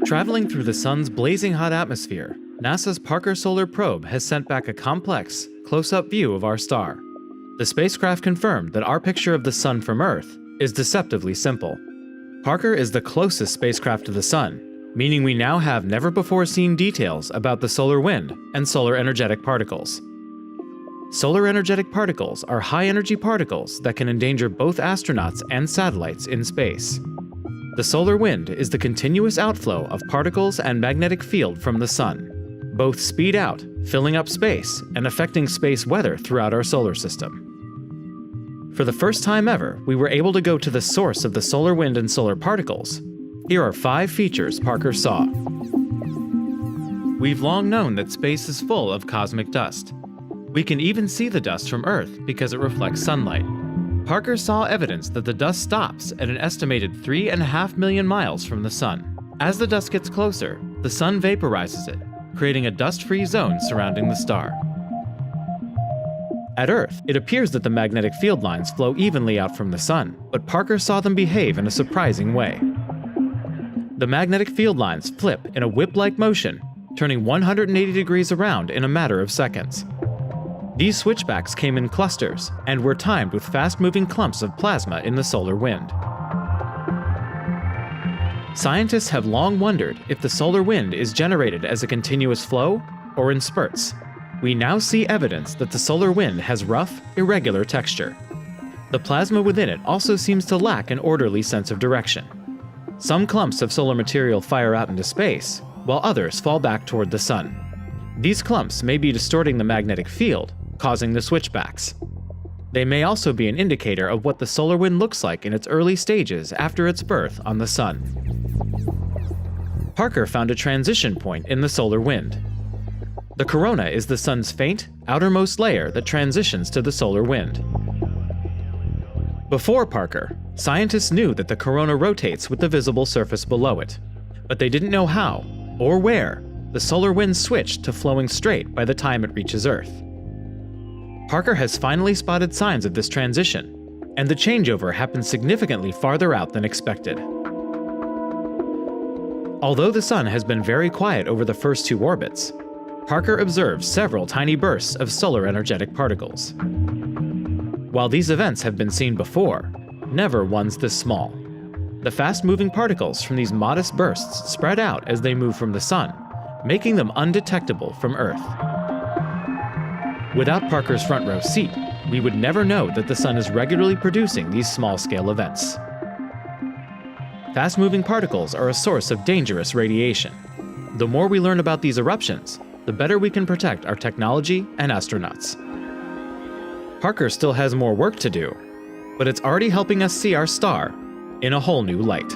Traveling through the sun's blazing hot atmosphere, NASA's Parker Solar Probe has sent back a complex, close-up view of our star. The spacecraft confirmed that our picture of the sun from Earth is deceptively simple. Parker is the closest spacecraft to the sun, meaning we now have never-before-seen details about the solar wind and solar energetic particles. Solar energetic particles are high-energy particles that can endanger both astronauts and satellites in space. The solar wind is the continuous outflow of particles and magnetic field from the sun. Both speed out, filling up space, and affecting space weather throughout our solar system. For the first time ever, we were able to go to the source of the solar wind and solar particles. Here are 5 features Parker saw. We've long known that space is full of cosmic dust. We can even see the dust from Earth because it reflects sunlight. Parker saw evidence that the dust stops at an estimated 3.5 million miles from the sun. As the dust gets closer, the sun vaporizes it, creating a dust-free zone surrounding the star. At Earth, it appears that the magnetic field lines flow evenly out from the sun, but Parker saw them behave in a surprising way. The magnetic field lines flip in a whip-like motion, turning 180 degrees around in a matter of seconds. These switchbacks came in clusters and were timed with fast-moving clumps of plasma in the solar wind. Scientists have long wondered if the solar wind is generated as a continuous flow or in spurts. We now see evidence that the solar wind has rough, irregular texture. The plasma within it also seems to lack an orderly sense of direction. Some clumps of solar material fire out into space, while others fall back toward the sun. These clumps may be distorting the magnetic field, causing the switchbacks. They may also be an indicator of what the solar wind looks like in its early stages after its birth on the sun. Parker found a transition point in the solar wind. The corona is the sun's faint, outermost layer that transitions to the solar wind. Before Parker, scientists knew that the corona rotates with the visible surface below it, but they didn't know how, or where, the solar wind switched to flowing straight by the time it reaches Earth. Parker has finally spotted signs of this transition, and the changeover happened significantly farther out than expected. Although the sun has been very quiet over the first 2 orbits, Parker observed several tiny bursts of solar energetic particles. While these events have been seen before, never ones this small. The fast-moving particles from these modest bursts spread out as they move from the sun, making them undetectable from Earth. Without Parker's front row seat, we would never know that the sun is regularly producing these small-scale events. Fast-moving particles are a source of dangerous radiation. The more we learn about these eruptions, the better we can protect our technology and astronauts. Parker still has more work to do, but it's already helping us see our star in a whole new light.